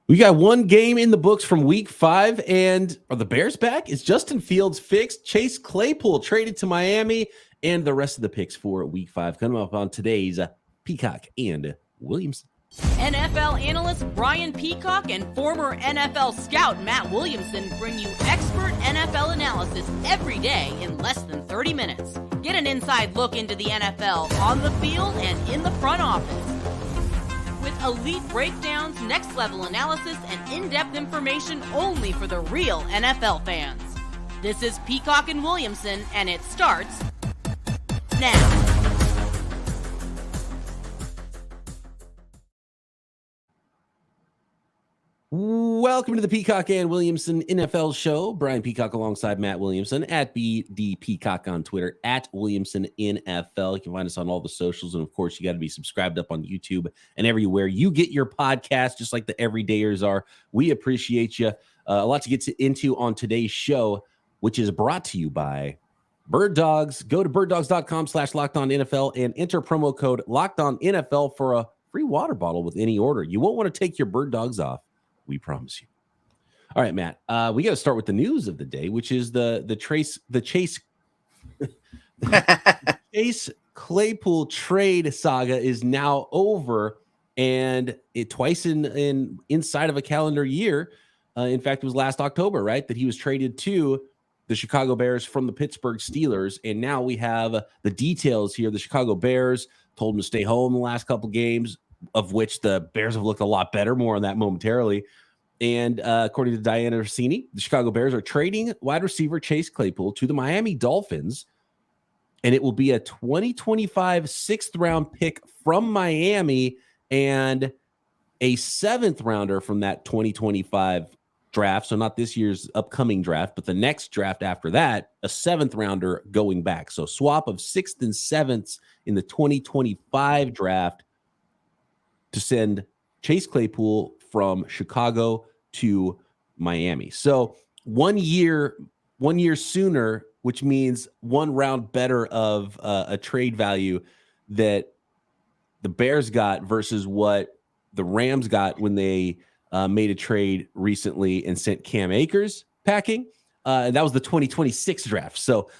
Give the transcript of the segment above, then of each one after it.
We got one game in the books from week 5, and are the Bears back? Is Justin Fields fixed? Chase Claypool traded to Miami, and the rest of the picks for week 5 coming up on today's Peacock and Williamson. NFL analyst Brian Peacock and former NFL scout Matt Williamson bring you expert NFL analysis every day in less than 30 minutes. Get an inside look into the NFL on the field and in the front office. With elite breakdowns, next-level analysis, and in-depth information only for the real NFL fans. This is Peacock and Williamson, and it starts now. Welcome to the Peacock and Williamson NFL Show. Brian Peacock alongside Matt Williamson at BD Peacock on Twitter, at Williamson NFL. You can find us on all the socials. And, of course, you got to be subscribed up on YouTube and everywhere you get your podcast, just like the everydayers are. We appreciate you. A lot to get into on today's show, which is brought to you by Bird Dogs. Go to birddogs.com/LockedOnNFL and enter promo code LockedOnNFL for a free water bottle with any order. You won't want to take your Bird Dogs off. We promise you. All right, Matt. We got to start with the news of the day, which is the Chase Claypool trade saga is now over, and it twice in inside of a calendar year. In fact, it was last October, right, that he was traded to the Chicago Bears from the Pittsburgh Steelers, and now we have the details here. The Chicago Bears told him to stay home the last couple games, of which the Bears have looked a lot better. More on that momentarily. And according to Diana Rossini, the Chicago Bears are trading wide receiver Chase Claypool to the Miami Dolphins, and it will be a 2025 sixth-round pick from Miami and a seventh-rounder from that 2025 draft. So not this year's upcoming draft, but the next draft after that, a seventh-rounder going back. So swap of sixth and sevenths in the 2025 draft to send Chase Claypool from Chicago to Miami. So 1 year sooner, which means one round better of a trade value that the Bears got versus what the Rams got when they made a trade recently and sent Cam Akers packing. And that was the 2026 draft. So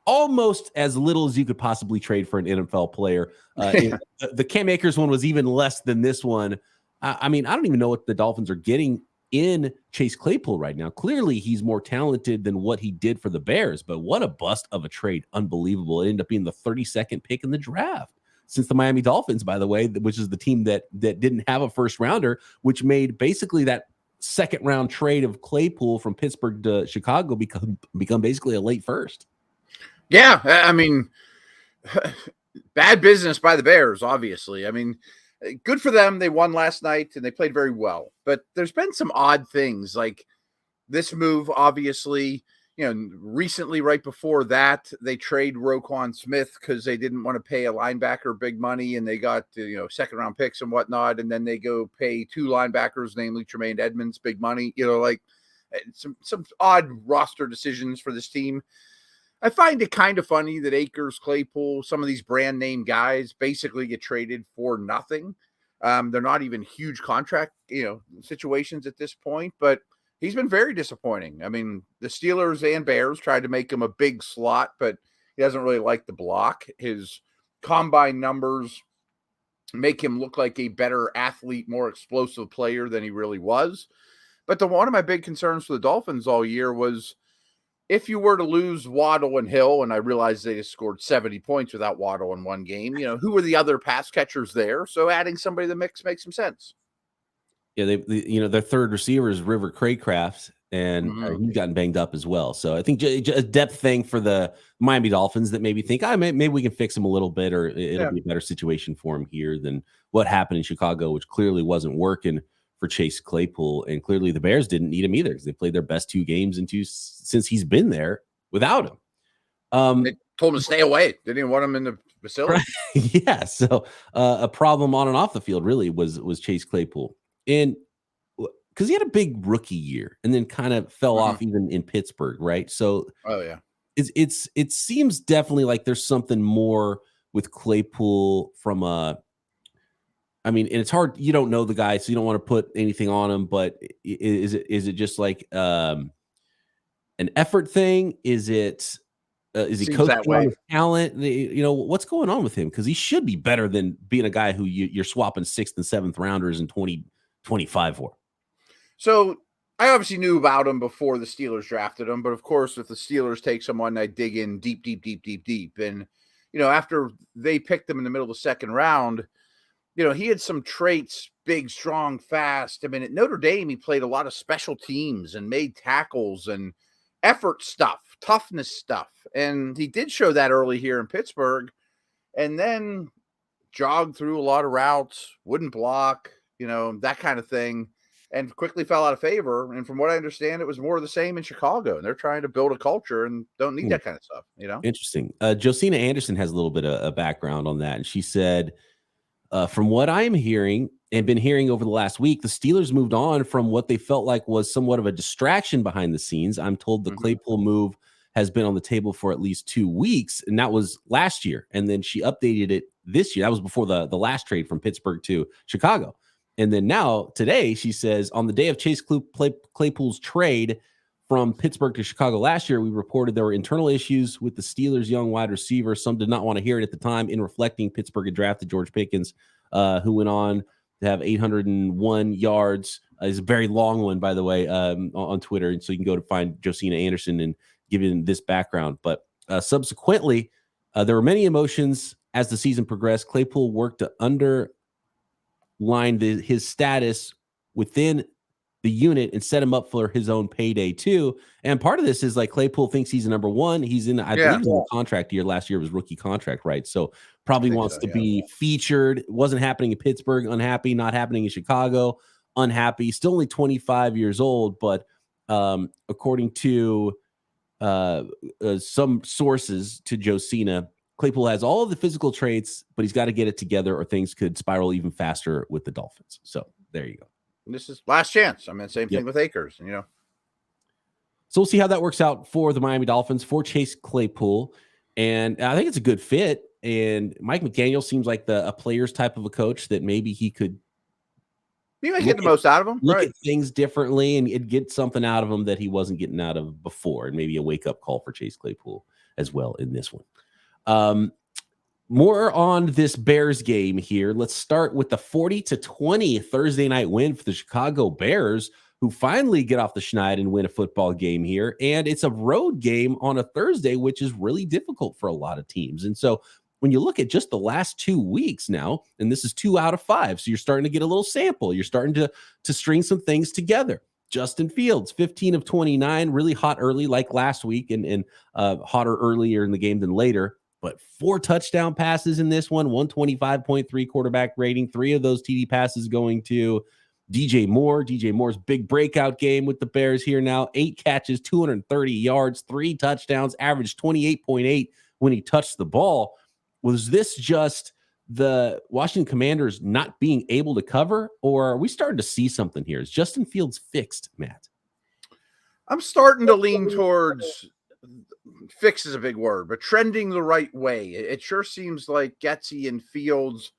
almost as little as you could possibly trade for an NFL player. The Cam Akers one was even less than this one. I mean, I don't even know what the Dolphins are getting in Chase Claypool right now. Clearly, he's more talented than what he did for the Bears, but what a bust of a trade. Unbelievable. It ended up being the 32nd pick in the draft since the Miami Dolphins, by the way, which is the team that didn't have a first rounder, which made basically that second round trade of Claypool from Pittsburgh to Chicago become basically a late first. Yeah, I mean, bad business by the Bears, obviously. I mean, good for them. They won last night, and they played very well. But there's been some odd things, like this move, obviously. Recently, right before that, they trade Roquan Smith because they didn't want to pay a linebacker big money, and they got second-round picks and whatnot, and then they go pay two linebackers, namely Tremaine Edmonds, big money. Some odd roster decisions for this team. I find it kind of funny that Akers, Claypool, some of these brand name guys basically get traded for nothing. They're not even huge contract, situations at this point, but he's been very disappointing. I mean, the Steelers and Bears tried to make him a big slot, but he doesn't really like the block. His combine numbers make him look like a better athlete, more explosive player than he really was. But one of my big concerns for the Dolphins all year was, if you were to lose Waddle and Hill, and I realize they just scored 70 points without Waddle in one game, who were the other pass catchers there? So adding somebody to the mix makes some sense. Yeah, their third receiver is River Craycraft, and he's gotten banged up as well. So I think a depth thing for the Miami Dolphins that maybe think, maybe we can fix him a little bit, or it'll be a better situation for him here than what happened in Chicago, which clearly wasn't working for Chase Claypool, and clearly the Bears didn't need him either because they played their best two games since he's been there without him. They told him to stay away. They didn't want him in the facility. Right. Yeah, so a problem on and off the field really was Chase Claypool, and because he had a big rookie year and then kind of fell off even in Pittsburgh, right? So, it seems definitely like there's something more with Claypool from a I mean, and it's hard. You don't know the guy, so you don't want to put anything on him. But is it just like an effort thing? Is he Seems that coaching on way. his talent? What's going on with him? Because he should be better than being a guy who you're swapping 6th and 7th rounders in 2025 for. So I obviously knew about him before the Steelers drafted him, but of course, if the Steelers take someone, I dig in deep. And, after they picked him in the middle of the second round, he had some traits, big, strong, fast. I mean, at Notre Dame, he played a lot of special teams and made tackles and effort stuff, toughness stuff. And he did show that early here in Pittsburgh, and then jogged through a lot of routes, wouldn't block, that kind of thing, and quickly fell out of favor. And from what I understand, it was more of the same in Chicago, and they're trying to build a culture and don't need that kind of stuff, Interesting. Josina Anderson has a little bit of a background on that, and she said, from what I'm hearing and been hearing over the last week, the Steelers moved on from what they felt like was somewhat of a distraction behind the scenes. I'm told the Claypool move has been on the table for at least 2 weeks, and that was last year. And then she updated it this year. That was before the last trade from Pittsburgh to Chicago. And then now, today, she says, on the day of Chase Claypool's trade from Pittsburgh to Chicago last year, we reported there were internal issues with the Steelers' young wide receiver. Some did not want to hear it at the time. In reflecting, Pittsburgh had drafted George Pickens, who went on to have 801 yards. It's a very long one, by the way, on Twitter. And so you can go to find Josina Anderson and give him this background. But subsequently, there were many emotions as the season progressed. Claypool worked to underline his status within the unit and set him up for his own payday too. And part of this is like Claypool thinks he's a number one. He's in, I believe, he's in the contract year. Last year was rookie contract, right? So probably wants to be featured. It wasn't happening in Pittsburgh, unhappy. Not happening in Chicago, unhappy. Still only 25 years old, but according to some sources to Josina, Claypool has all of the physical traits, but he's got to get it together or things could spiral even faster with the Dolphins. So there you go. And this is last chance. I mean, same thing with Akers, So we'll see how that works out for the Miami Dolphins, for Chase Claypool. And I think it's a good fit. And Mike McDaniel seems like a player's type of a coach that maybe he might get the most out of him. Look at things differently and get something out of him that he wasn't getting out of before. And maybe a wake-up call for Chase Claypool as well in this one. More on this Bears game here. Let's start with the 40-20 Thursday night win for the Chicago Bears, who finally get off the schneid and win a football game here. And it's a road game on a Thursday, which is really difficult for a lot of teams. And so when you look at just the last 2 weeks now, and this is 2 out of 5, so you're starting to get a little sample. You're starting to string some things together. Justin Fields, 15 of 29, really hot early like last week and hotter earlier in the game than later. But 4 touchdown passes in this one, 125.3 quarterback rating. 3 of those TD passes going to DJ Moore. DJ Moore's big breakout game with the Bears here now. 8 catches, 230 yards, 3 touchdowns, averaged 28.8 when he touched the ball. Was this just the Washington Commanders not being able to cover, or are we starting to see something here? Is Justin Fields fixed, Matt? I'm starting to lean towards fix is a big word, but trending the right way. It sure seems like Getsy and Fields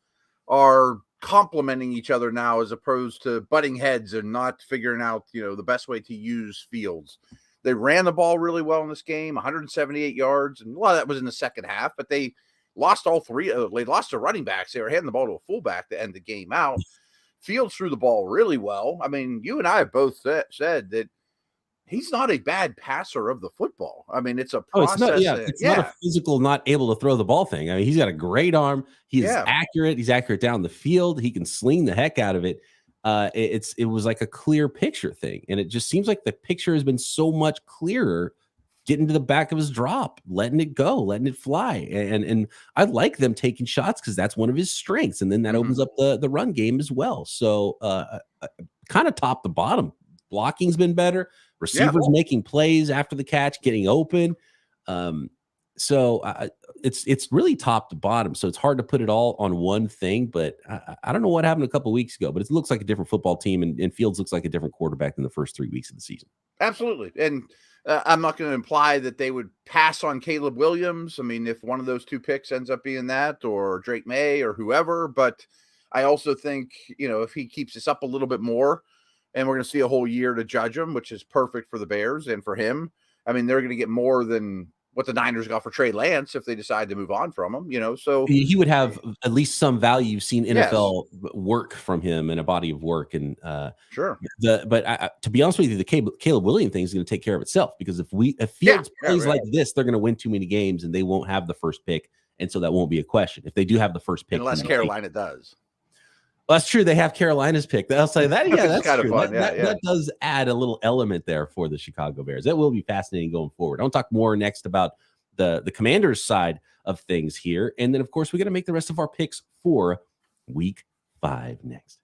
are complementing each other now, as opposed to butting heads and not figuring out, the best way to use Fields. They ran the ball really well in this game, 178 yards, and a lot of that was in the second half, but they lost all 3. They lost their running backs. They were handing the ball to a fullback to end the game out. Fields threw the ball really well. I mean, you and I have both said that he's not a bad passer of the football. I mean, it's a process. It's not a physical, not able to throw the ball thing. I mean, he's got a great arm. He is accurate. He's accurate down the field. He can sling the heck out of it. It was like a clear picture thing. And it just seems like the picture has been so much clearer getting to the back of his drop, letting it go, letting it fly. And I like them taking shots because that's one of his strengths. And then that opens up the run game as well. So kind of top to bottom. Blocking's been better. Receivers making plays after the catch, getting open. So it's really top to bottom. So it's hard to put it all on one thing. But I don't know what happened a couple of weeks ago, but it looks like a different football team, and Fields looks like a different quarterback than the first 3 weeks of the season. Absolutely. And I'm not going to imply that they would pass on Caleb Williams. I mean, if one of those 2 picks ends up being that, or Drake May or whoever, but I also think, if he keeps this up a little bit more, and we're going to see a whole year to judge him, which is perfect for the Bears and for him. I mean, they're going to get more than what the Niners got for Trey Lance if they decide to move on from him, so he would have at least some value. You've seen NFL yes. work from him and a body of work. And sure. But to be honest with you, the Caleb Williams thing is going to take care of itself, because if Fields plays like this, they're going to win too many games and they won't have the first pick. And so that won't be a question. If they do have the first pick, unless Carolina does. Well, that's true. They have Carolina's pick. I'll say that. Yeah, that's kind true. Of fun. That does add a little element there for the Chicago Bears. That will be fascinating going forward. I'll talk more next about the Commanders side of things here. And then, of course, we got to make the rest of our picks for week 5 next.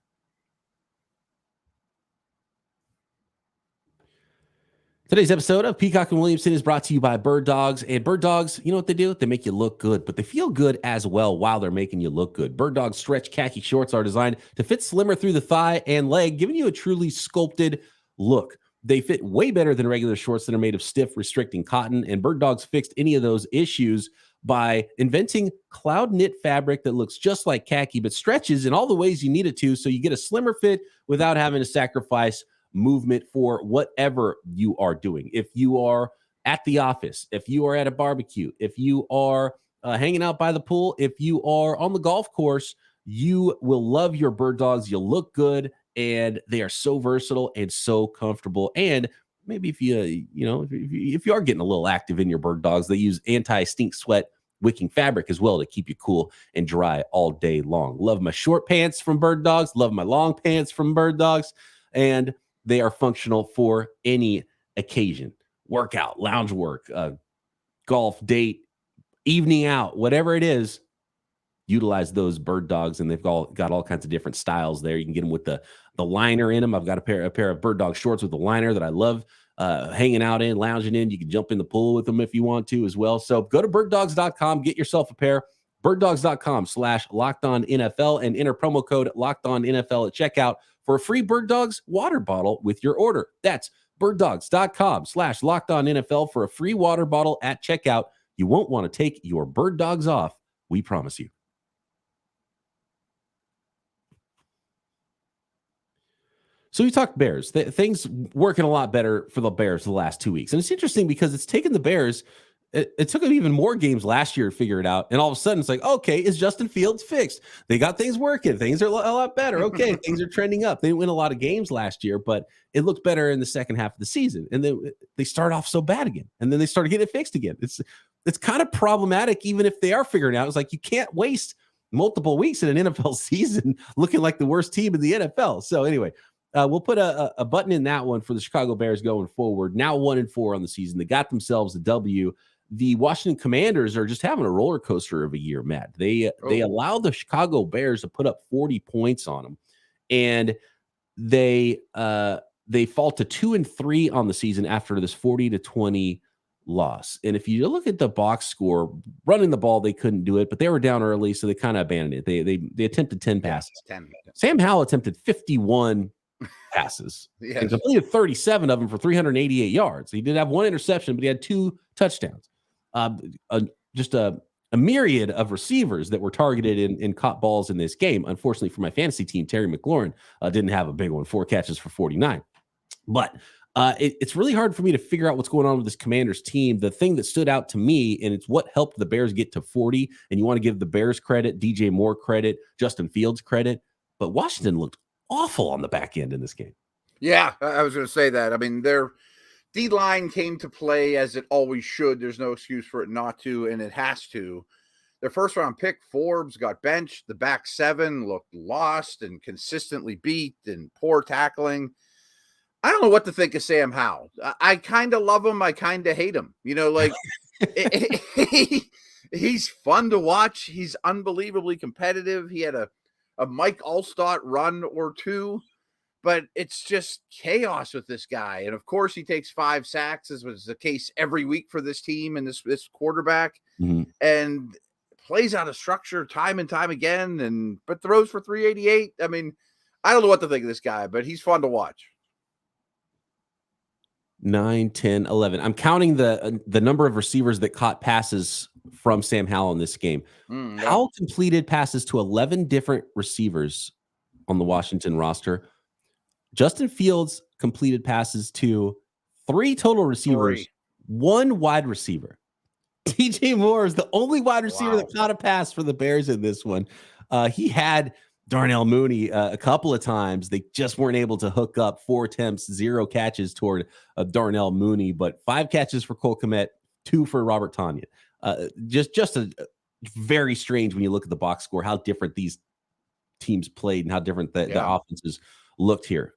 Today's episode of Peacock and Williamson is brought to you by Bird Dogs. And Bird Dogs, you know what they do? They make you look good, but they feel good as well while they're making you look good. Bird Dogs stretch khaki shorts are designed to fit slimmer through the thigh and leg, giving you a truly sculpted look. They fit way better than regular shorts that are made of stiff, restricting cotton. And Bird Dogs fixed any of those issues by inventing cloud knit fabric that looks just like khaki, but stretches in all the ways you need it to, so you get a slimmer fit without having to sacrifice movement for whatever you are doing. If you are at the office, if you are at a barbecue, if you are hanging out by the pool, if you are on the golf course, you will love your Bird Dogs. You'll look good, and they are so versatile and so comfortable. And maybe if you are getting a little active in your Bird Dogs, they use anti-stink sweat wicking fabric as well to keep you cool and dry all day long. Love my short pants from Bird Dogs. Love my long pants from Bird Dogs. And they are functional for any occasion: workout, lounge work, golf, date, evening out, whatever it is. Utilize those Bird Dogs, and they've got all kinds of different styles there. You can get them with the liner in them. I've got a pair of Bird Dog shorts with the liner that I love hanging out in, lounging in. You can jump in the pool with them if you want to as well. So go to birddogs.com, get yourself a pair. birddogs.com/LockedOnNFL and enter promo code LockedOnNFL at checkout for a free Bird Dogs water bottle with your order. That's birddogs.com/LockedOnNFL for a free water bottle at checkout. You won't want to take your Bird Dogs off. We promise you. So we talked Bears. Things working a lot better for the Bears the last 2 weeks. And it's interesting because it's taken the Bears, it took them even more games last year to figure it out. And all of a sudden it's like, okay, is Justin Fields fixed? They got things working. Things are a lot better. Okay, things are trending up. They didn't win a lot of games last year, but it looked better in the second half of the season. And then they start off so bad again. And then they started getting it fixed again. It's kind of problematic, even if they are figuring it out. It's like you can't waste multiple weeks in an NFL season looking like the worst team in the NFL. So anyway, we'll put a button in that one for the Chicago Bears going forward. Now 1-4 on the season. They got themselves a W. The Washington Commanders are just having a roller coaster of a year, Matt. They allowed the Chicago Bears to put up 40 points on them, and they fall to 2-3 on the season after this 40-20 loss. And if you look at the box score, running the ball, they couldn't do it, but they were down early, so they kind of abandoned it. They attempted 10 passes. 10. Sam Howell attempted 51 passes and completed 37 of them for 388 yards. He did have one interception, but he had 2 touchdowns. Just a myriad of receivers that were targeted and caught balls in this game. Unfortunately for my fantasy team, Terry McLaurin didn't have a big one, 4 catches for 49. But it's really hard for me to figure out what's going on with this Commanders team. The thing that stood out to me, and it's what helped the Bears get to 40, and you want to give the Bears credit, DJ Moore credit, Justin Fields credit, but Washington looked awful on the back end in this game. Yeah, I was going to say that. I mean, their D-line came to play as it always should. There's no excuse for it not to, and it has to. Their first-round pick, Forbes, got benched. The back 7 looked lost and consistently beat and poor tackling. I don't know what to think of Sam Howell. I kind of love him. I kind of hate him. He's fun to watch. He's unbelievably competitive. He had a Mike Allstott run or 2, but it's just chaos with this guy. And of course, he takes 5 sacks, as was the case every week for this team and this quarterback, and plays out of structure time and time again, but throws for 388. I mean, I don't know what to think of this guy, but he's fun to watch. 9, 10, 11. I'm counting the number of receivers that caught passes from Sam Howell in this game. Howell completed passes to 11 different receivers on the Washington roster. Justin Fields completed passes to 3 total receivers, 1 wide receiver. DJ Moore is the only wide receiver that caught a pass for the Bears in this one. He had Darnell Mooney a couple of times. They just weren't able to hook up. 4 attempts, 0 catches toward Darnell Mooney, but 5 catches for Cole Kmet, 2 for Robert Tonyan. Just a very strange when you look at the box score, how different these teams played and how different the offenses looked here.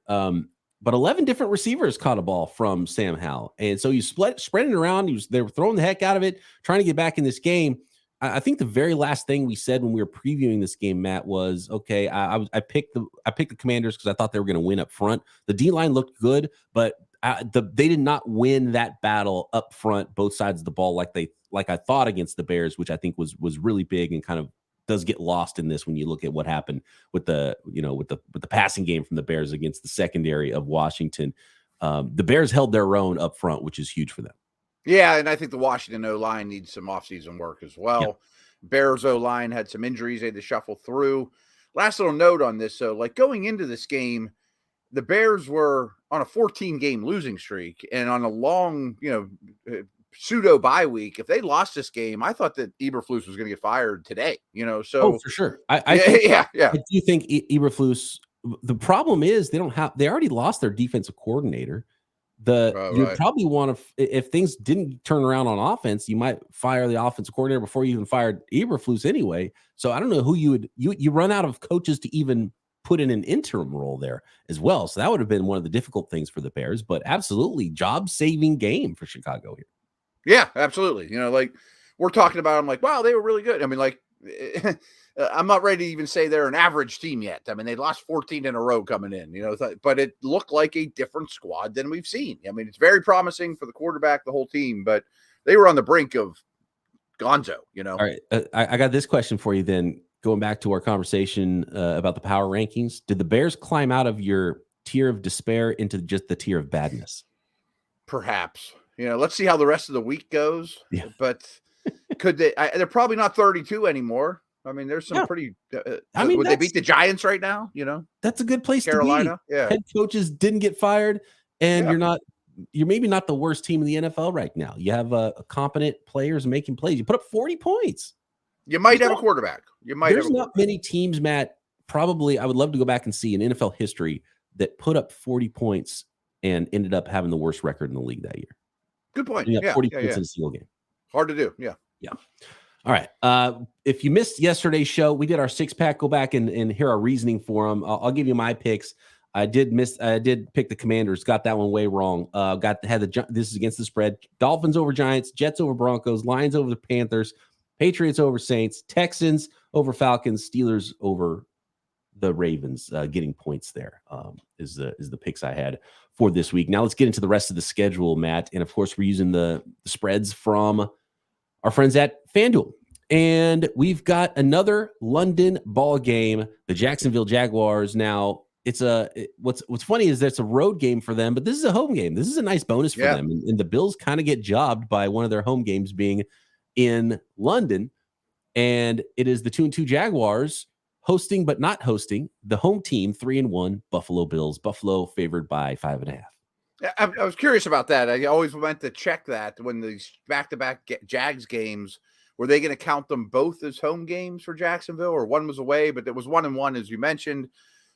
But 11 different receivers caught a ball from Sam Howell. And so you spreading it around. They were throwing the heck out of it, trying to get back in this game. I think the very last thing we said when we were previewing this game, Matt, was, okay, I picked the Commanders because I thought they were going to win up front. The D-line looked good, but they did not win that battle up front, both sides of the ball, like I thought against the Bears, which I think was really big and kind of does get lost in this when you look at what happened with the passing game from the Bears against the secondary of Washington. The Bears held their own up front, which is huge for them. Yeah, and I think the Washington O-line needs some offseason work as well. Yeah. Bears O-line had some injuries they had to shuffle through. Last little note on this, so like going into this game, the Bears were on a 14-game losing streak and on a long, pseudo bye week. If they lost this game, I thought that Eberflus was going to get fired today. So for sure. I do think Eberflus. The problem is they already lost their defensive coordinator. You probably want to, if things didn't turn around on offense, you might fire the offensive coordinator before you even fired Eberflus anyway. So I don't know who you run out of coaches to even put in an interim role there as well. So that would have been one of the difficult things for the Bears, but absolutely job-saving game for Chicago here. Yeah, absolutely. Like we're talking about, I'm like, wow, they were really good. I mean, like, I'm not ready to even say they're an average team yet. I mean, they lost 14 in a row coming in, but it looked like a different squad than we've seen. I mean, it's very promising for the quarterback, the whole team, but they were on the brink of gonzo, All right. I got this question for you then. Going back to our conversation about the power rankings, did the Bears climb out of your tier of despair into just the tier of badness? Perhaps. Let's see how the rest of the week goes. Yeah. But could they? They're probably not 32 anymore. I mean, there's some pretty. Would they beat the Giants right now? That's a good place Carolina, to be. Yeah. Head coaches didn't get fired, and you're maybe not the worst team in the NFL right now. You have competent players making plays. You put up 40 points. You might have a quarterback. There's not many teams, Matt. Probably, I would love to go back and see in NFL history that put up 40 points and ended up having the worst record in the league that year. Good point. 40 points in a single game. Hard to do. Yeah. All right. If you missed yesterday's show, we did our 6-pack. Go back and hear our reasoning for them. I'll give you my picks. I did pick the Commanders. Got that one way wrong. This is against the spread. Dolphins over Giants, Jets over Broncos, Lions over the Panthers, Patriots over Saints, Texans over Falcons, Steelers over the Ravens. Getting points there is the picks I had for this week. Now let's get into the rest of the schedule, Matt. And of course, we're using the spreads from our friends at FanDuel. And we've got another London ball game. The Jacksonville Jaguars. Now, what's funny is that's a road game for them, but this is a home game. This is a nice bonus for them. And the Bills kind of get jobbed by one of their home games being in London. And it is the 2-2 Jaguars hosting but not hosting the home team, 3-1 Buffalo Bills. Buffalo favored by 5.5. I was curious about that. I always went to check that when these back-to-back Jags games, were they going to count them both as home games for Jacksonville, or one was away, but it was 1-1, as you mentioned.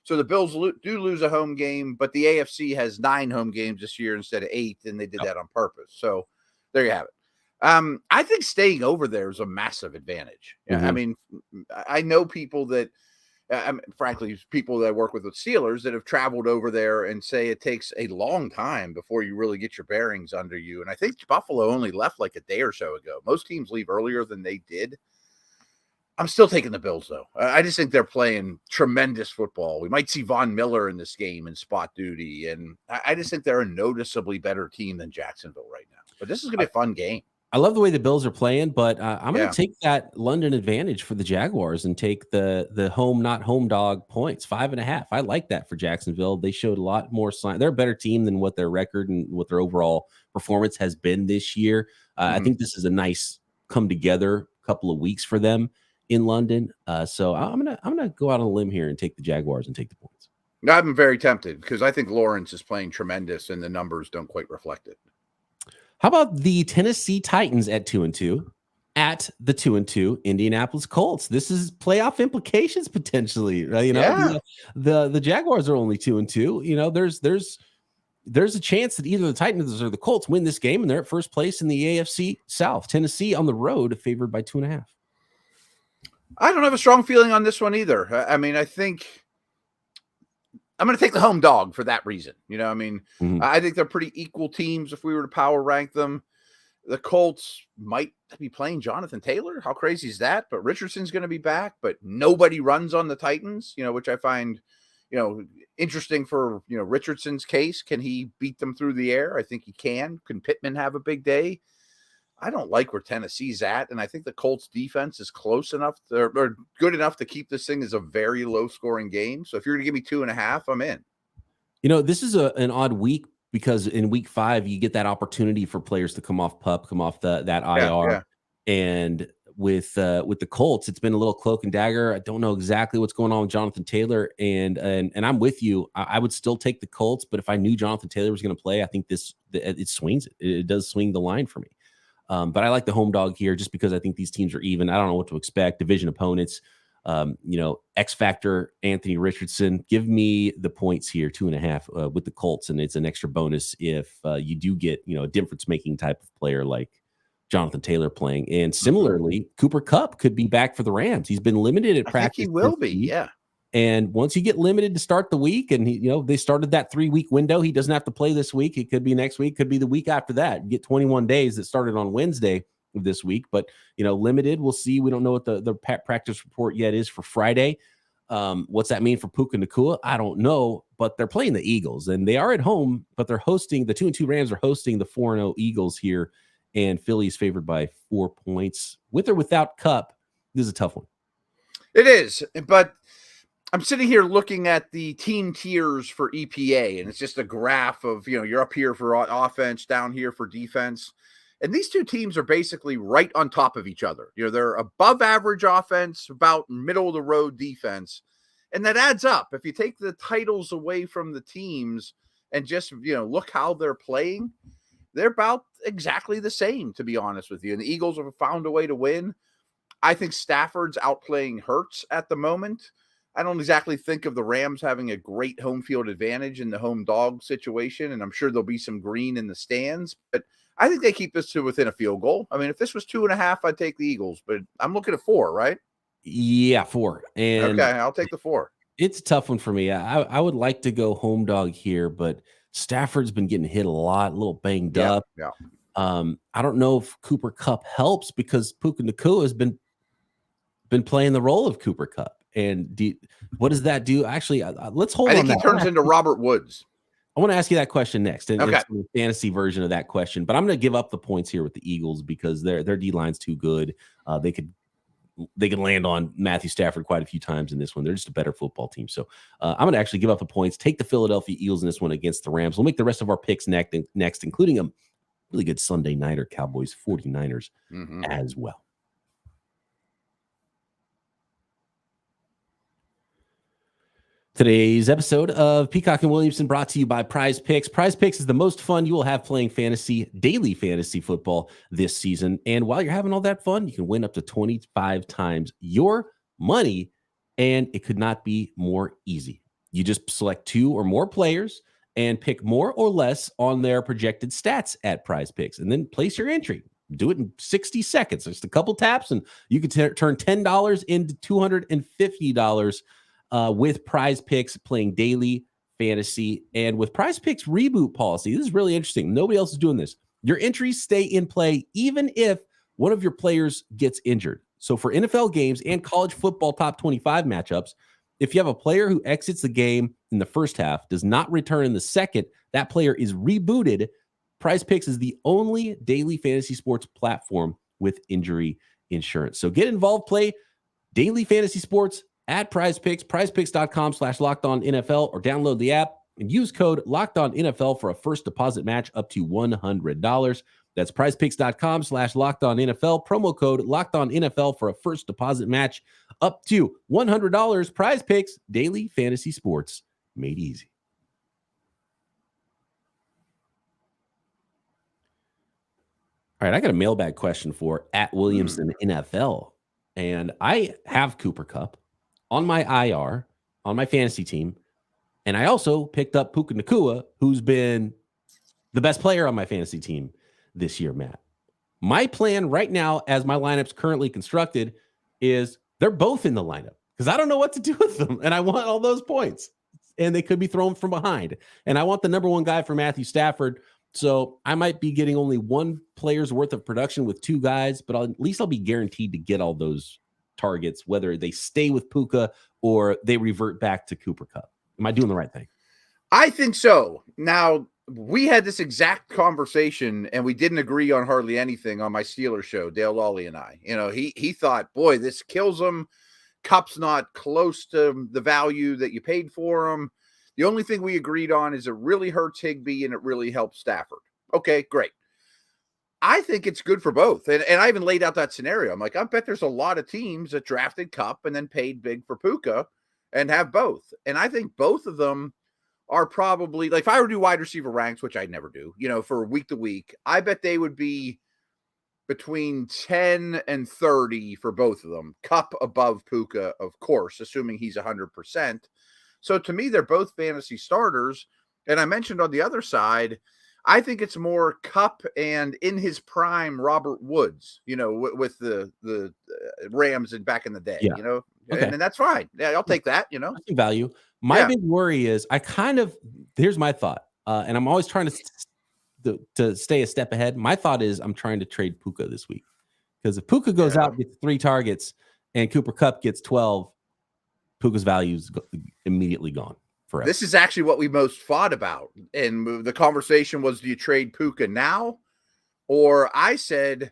So the Bills do lose a home game, but the AFC has 9 home games this year instead of 8, and they did that on purpose. So there you have it. I think staying over there is a massive advantage. Mm-hmm. I mean, I know people that, frankly, people that I work with Steelers that have traveled over there and say it takes a long time before you really get your bearings under you. And I think Buffalo only left like a day or so ago. Most teams leave earlier than they did. I'm still taking the Bills, though. I just think they're playing tremendous football. We might see Von Miller in this game in spot duty. And I just think they're a noticeably better team than Jacksonville right now. But this is going to be a fun game. I love the way the Bills are playing, but I'm going to take that London advantage for the Jaguars and take the home, not home dog points, 5.5. I like that for Jacksonville. They showed a lot more sign. They're a better team than what their record and what their overall performance has been this year. I think this is a nice come together a couple of weeks for them in London. So I'm gonna go out on a limb here and take the Jaguars and take the points. I'm very tempted because I think Lawrence is playing tremendous and the numbers don't quite reflect it. How about the Tennessee Titans at 2-2 at the 2-2 Indianapolis Colts? This is playoff implications potentially, right? The Jaguars are only 2-2. There's a chance that either the Titans or the Colts win this game and they're at first place in the AFC South. Tennessee on the road favored by 2.5. I don't have a strong feeling on this one either. I mean, I think I'm going to take the home dog for that reason. I think they're pretty equal teams if we were to power rank them. The Colts might be playing Jonathan Taylor. How crazy is that? But Richardson's going to be back, but nobody runs on the Titans, which I find, interesting for, Richardson's case. Can he beat them through the air? I think he can. Can Pittman have a big day? I don't like where Tennessee's at, and I think the Colts defense is close enough or good enough to keep this thing as a very low-scoring game. So if you're going to give me 2.5, I'm in. This is an odd week because in week 5 you get that opportunity for players to come off PUP, come off that IR, and with the Colts, it's been a little cloak and dagger. I don't know exactly what's going on with Jonathan Taylor, and I'm with you. I would still take the Colts, but if I knew Jonathan Taylor was going to play, I think it swings it. It does swing the line for me. But I like the home dog here just because I think these teams are even. I don't know what to expect. Division opponents, X factor, Anthony Richardson. Give me the points here, 2.5 with the Colts, and it's an extra bonus if you do get a difference making type of player like Jonathan Taylor playing. And similarly, Cooper Kupp could be back for the Rams. He's been limited at practice. He will be, yeah. And once you get limited to start the week, and they started that 3-week window, he doesn't have to play this week. It could be next week, could be the week after that. You get 21 days that started on Wednesday of this week, but limited. We'll see. We don't know what the practice report yet is for Friday. What's that mean for Puka Nacua? I don't know, but they're playing the Eagles, and they are at home, but they're hosting the 2-2 Rams are hosting the 4-0 Eagles here, and Philly's favored by 4 points with or without Kupp. This is a tough one. It is, but I'm sitting here looking at the team tiers for EPA, and it's just a graph of, you're up here for offense, down here for defense. And these two teams are basically right on top of each other. They're above average offense, about middle of the road defense. And that adds up. If you take the titles away from the teams and just, look how they're playing, they're about exactly the same, to be honest with you. And the Eagles have found a way to win. I think Stafford's outplaying Hurts at the moment. I don't exactly think of the Rams having a great home field advantage in the home dog situation, and I'm sure there'll be some green in the stands, but I think they keep this to within a field goal. I mean, if this was 2.5, I'd take the Eagles, but I'm looking at 4, right? Yeah, 4. And okay, I'll take the 4. It's a tough one for me. I would like to go home dog here, but Stafford's been getting hit a lot, a little banged up. Yeah. I don't know if Cooper Kupp helps because Puka Nacua has been playing the role of Cooper Kupp. And what does that do? Actually, let's hold on. I think he turns into Robert Woods. I want to ask you that question next. And okay. It's the fantasy version of that question. But I'm going to give up the points here with the Eagles because their D-line's too good. They could land on Matthew Stafford quite a few times in this one. They're just a better football team. So I'm going to actually give up the points, take the Philadelphia Eagles in this one against the Rams. We'll make the rest of our picks next, including a really good Sunday nighter, Cowboys 49ers as well. Today's episode of Peacock and Williamson brought to you by PrizePicks. PrizePicks is the most fun you will have playing daily fantasy football this season. And while you're having all that fun, you can win up to 25 times your money, and it could not be more easy. You just select 2 or more players and pick more or less on their projected stats at PrizePicks, and then place your entry. Do it in 60 seconds. Just a couple taps, and you can turn $10 into $250 with PrizePicks playing daily fantasy. And with PrizePicks reboot policy, this is really interesting. Nobody else is doing this. Your entries stay in play even if one of your players gets injured. So for NFL games and college football top 25 matchups, if you have a player who exits the game in the first half, does not return in the second, that player is rebooted. PrizePicks is the only daily fantasy sports platform with injury insurance. So get involved, play daily fantasy sports at PrizePicks, prizepicks.com/LockedOnNFL, or download the app and use code LockedOnNFL for a first deposit match up to $100. That's prizepicks.com/LockedOnNFL. Promo code LockedOnNFL for a first deposit match up to $100. PrizePicks, daily fantasy sports made easy. All right, I got a mailbag question for @Williamson NFL. And I have Cooper Kupp on my IR, on my fantasy team. And I also picked up Puka Nacua, who's been the best player on my fantasy team this year, Matt. My plan right now, as my lineup's currently constructed, is they're both in the lineup because I don't know what to do with them. And I want all those points. And they could be thrown from behind. And I want the number one guy for Matthew Stafford. So I might be getting only one player's worth of production with two guys, but at least I'll be guaranteed to get all those targets, whether they stay with Puka or they revert back to Cooper Kupp. Am I doing the right thing? I think so. Now, we had this exact conversation and we didn't agree on hardly anything on my Steelers show, Dale Lawley and I. You know, he thought, boy, this kills him. Kupp's not close to the value that you paid for him. The only thing we agreed on is it really hurts Higbee and it really helps Stafford. Okay, great. I think it's good for both. And I even laid out that scenario. I'm like, I bet there's a lot of teams that drafted Kupp and then paid big for Puka and have both. And I think both of them are probably, like, if I were to do wide receiver ranks, which I never do, you know, for week to week, I bet they would be between 10 and 30 for both of them. Kupp above Puka, of course, assuming he's 100%. So to me, they're both fantasy starters. And I mentioned on the other side, I think it's more Kupp and in his prime, Robert Woods, you know, with the Rams and back in the day, you know, and that's fine. Yeah, I'll take that, you know. I see value. My big worry is here's my thought. And I'm always trying to stay a step ahead. My thought is I'm trying to trade Puka this week because if Puka goes out and gets 3 targets and Cooper Kupp gets 12, Puka's value is immediately gone forever. This is actually what we most fought about. And the conversation was, do you trade Puka now? Or I said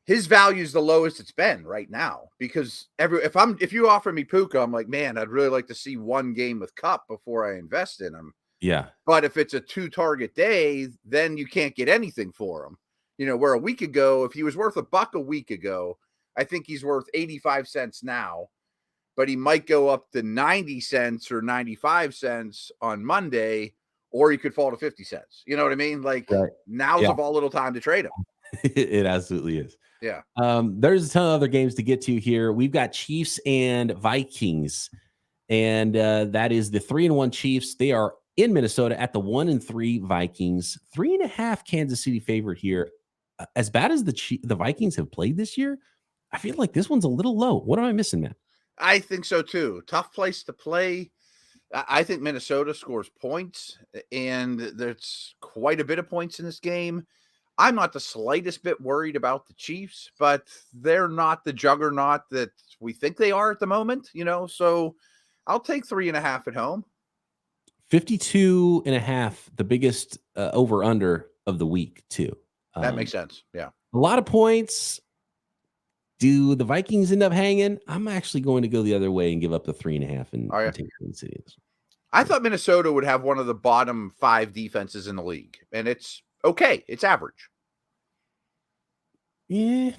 his value is the lowest it's been right now because if you offer me Puka, I'm like, man, I'd really like to see one game with Kupp before I invest in him. Yeah. But if it's a 2-target day, then you can't get anything for him. You know, where a week ago, if he was worth $1 a week ago, I think he's worth 85 cents now. But he might go up to 90 cents or 95 cents on Monday, or he could fall to 50 cents. You know what I mean? Like now's of all little time to trade him. It absolutely is. Yeah. There's a ton of other games to get to here. We've got Chiefs and Vikings, and that is the 3-1 Chiefs. They are in Minnesota at the 1-3 Vikings. 3.5 Kansas City favorite here. As bad as the Vikings have played this year, I feel like this one's a little low. What am I missing, man? I think so too. Tough place to play. I think Minnesota scores points, and there's quite a bit of points in this game. I'm not the slightest bit worried about the Chiefs, but they're not the juggernaut that we think they are at the moment, you know, so I'll take 3.5 at home. 52.5, the biggest over-under of the week, too. That makes sense, yeah. A lot of points. Do the Vikings end up hanging? I'm actually going to go the other way and give up the 3.5 and take Kansas City. I thought Minnesota would have one of the bottom 5 defenses in the league, and it's okay. It's average. Yeah,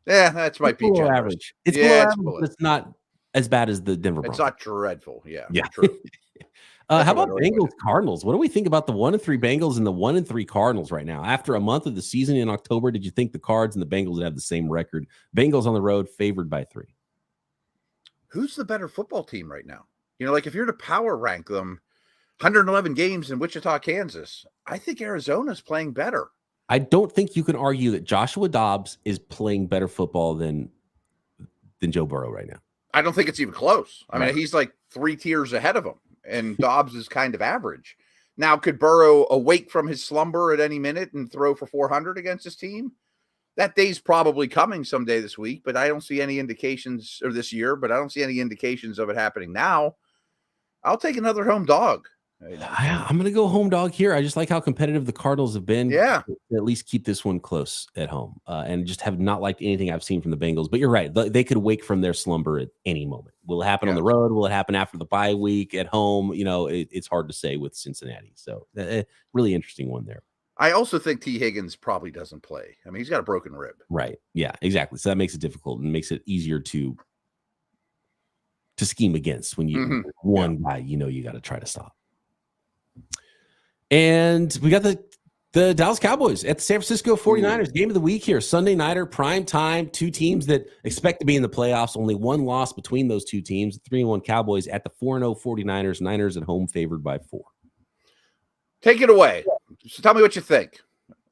that might be generous. Average. It's below average, but it's not as bad as the Denver Broncos. It's not dreadful. Yeah. True. How about Bengals Cardinals? What do we think about the 1-3 Bengals and the 1-3 Cardinals right now? After a month of the season in October, did you think the Cards and the Bengals would have the same record? Bengals on the road, favored by 3. Who's the better football team right now? You know, like if you're to power rank them, 111 games in Wichita, Kansas, I think Arizona's playing better. I don't think you can argue that Joshua Dobbs is playing better football than Joe Burrow right now. I don't think it's even close. I mean, he's like 3 tiers ahead of him. And Dobbs is kind of average. Now, could Burrow awake from his slumber at any minute and throw for 400 against his team? That day's probably coming someday this week, but I don't see any indications, or this year, but I don't see any indications of it happening now. I'll take another home dog. I'm going to go home dog here. I just like how competitive the Cardinals have been. Yeah. At least keep this one close at home and just have not liked anything I've seen from the Bengals. But you're right. They could wake from their slumber at any moment. Will it happen on the road? Will it happen after the bye week at home? You know, it's hard to say with Cincinnati. So really interesting one there. I also think T. Higgins probably doesn't play. I mean, he's got a broken rib. Right. Yeah, exactly. So that makes it difficult and makes it easier to scheme against when you one guy you got to try to stop. And we got the Dallas Cowboys at the San Francisco 49ers. Game of the week here. Sunday nighter, prime time. Two teams that expect to be in the playoffs. Only one loss between those two teams. 3-1 Cowboys at the 4-0 49ers. Niners at home favored by 4. Take it away. So tell me what you think.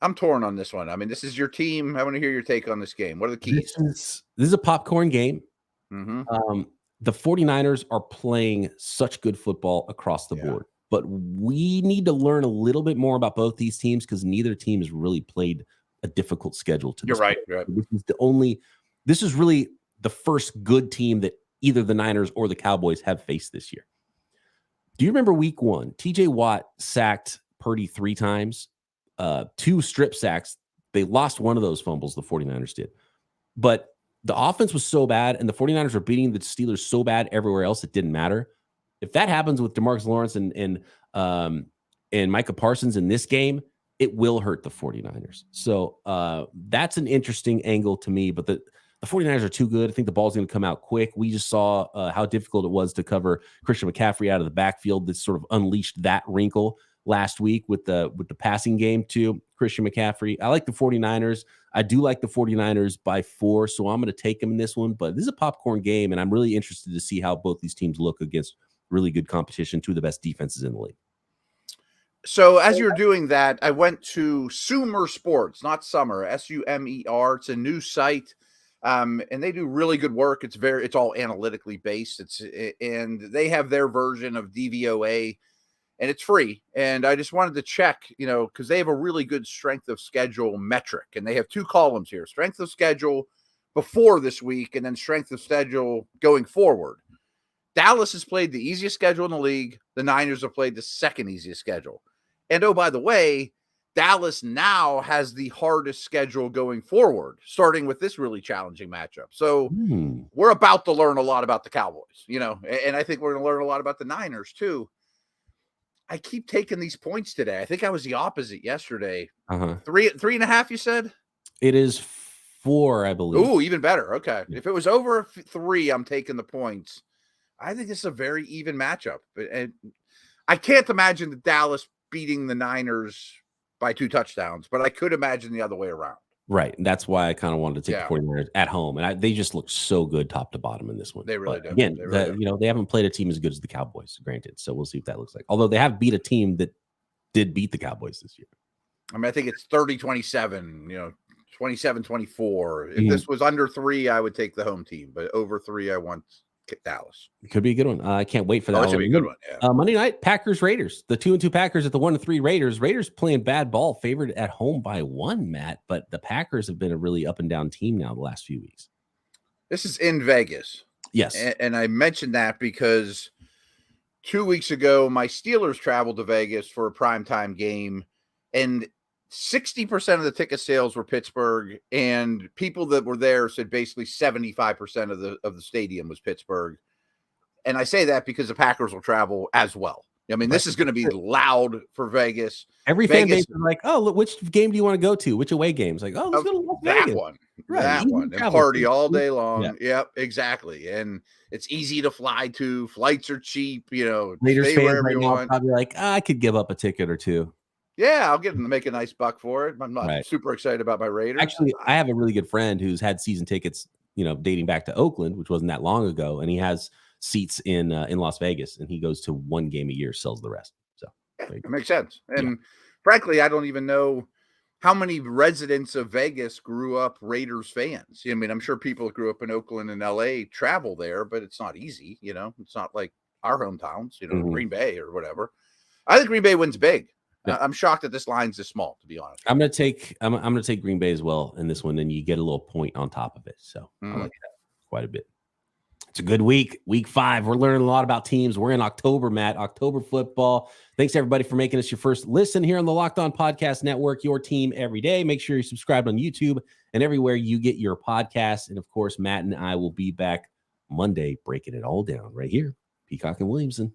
I'm torn on this one. I mean, this is your team. I want to hear your take on this game. What are the keys? This is a popcorn game. The 49ers are playing such good football across the board. But we need to learn a little bit more about both these teams because neither team has really played a difficult schedule to this point. You're right. This is really the first good team that either the Niners or the Cowboys have faced this year. Do you remember week 1? TJ Watt sacked Purdy 3 times, 2 strip sacks. They lost one of those fumbles, the 49ers did. But the offense was so bad, and the 49ers were beating the Steelers so bad everywhere else, it didn't matter. If that happens with DeMarcus Lawrence and Micah Parsons in this game, it will hurt the 49ers. So that's an interesting angle to me, but the 49ers are too good. I think the ball's going to come out quick. We just saw how difficult it was to cover Christian McCaffrey out of the backfield. That sort of unleashed that wrinkle last week with the passing game to Christian McCaffrey. I like the 49ers. I do like the 49ers by 4, so I'm going to take them in this one. But this is a popcorn game, and I'm really interested to see how both these teams look against really good competition, 2 of the best defenses in the league. So as you're doing that, I went to Sumer Sports, not Summer, Sumer. It's a new site, and they do really good work. It's all analytically based. And they have their version of DVOA, and it's free. And I just wanted to check, because they have a really good strength of schedule metric, and they have 2 columns here: strength of schedule before this week, and then strength of schedule going forward. Dallas has played the easiest schedule in the league. The Niners have played the second easiest schedule. And oh, by the way, Dallas now has the hardest schedule going forward, starting with this really challenging matchup. So we're about to learn a lot about the Cowboys, and I think we're going to learn a lot about the Niners too. I keep taking these points today. I think I was the opposite yesterday. 3.5, you said? It is 4, I believe. Ooh, even better. Okay. If it was over 3, I'm taking the points. I think this is a very even matchup. And I can't imagine the Dallas beating the Niners by 2 touchdowns, but I could imagine the other way around. Right. And that's why I kind of wanted to take the 49ers at home. And they just look so good top to bottom in this one. They really do. Again, they haven't played a team as good as the Cowboys, granted. So we'll see what that looks like. Although they have beat a team that did beat the Cowboys this year. I mean, I think it's 30-27, 27-24. If this was under 3, I would take the home team, but over 3, I want Dallas. It could be a good one. I can't wait for that. That should be a good one. Yeah. Monday night, Packers Raiders. The 2-2 Packers at the 1-3 Raiders. Raiders playing bad ball, favored at home by 1, Matt. But the Packers have been a really up and down team now the last few weeks. This is in Vegas. Yes, and I mentioned that because 2 weeks ago, my Steelers traveled to Vegas for a primetime game, and 60% of the ticket sales were Pittsburgh, and people that were there said basically 75% of the stadium was Pittsburgh. And I say that because the Packers will travel as well. I mean, this is going to be loud for Vegas. Every fan base is like, oh, look, which game do you want to go to? Which away games? Like, oh, let's go to Las Vegas. That one. And party all day long. Yeah. Yep, exactly. And it's easy to fly to. Flights are cheap. Raiders fans right now probably like, I could give up a ticket or 2. Yeah, I'll get them to make a nice buck for it. I'm not super excited about my Raiders. Actually, I have a really good friend who's had season tickets, dating back to Oakland, which wasn't that long ago, and he has seats in Las Vegas, and he goes to 1 game a year, sells the rest. So it makes sense. And frankly, I don't even know how many residents of Vegas grew up Raiders fans. I mean, I'm sure people that grew up in Oakland and LA travel there, but it's not easy. It's not like our hometowns, Green Bay or whatever. I think Green Bay wins big. Yeah. I'm shocked that this line's this small, to be honest. I'm gonna take Green Bay as well in this one, and you get a little point on top of it. So I like that quite a bit. It's a good week. Week 5. We're learning a lot about teams. We're in October, Matt. October football. Thanks everybody for making us your first listen here on the Locked On Podcast Network. Your team every day. Make sure you're subscribed on YouTube and everywhere you get your podcasts. And of course, Matt and I will be back Monday, breaking it all down right here. Peacock and Williamson.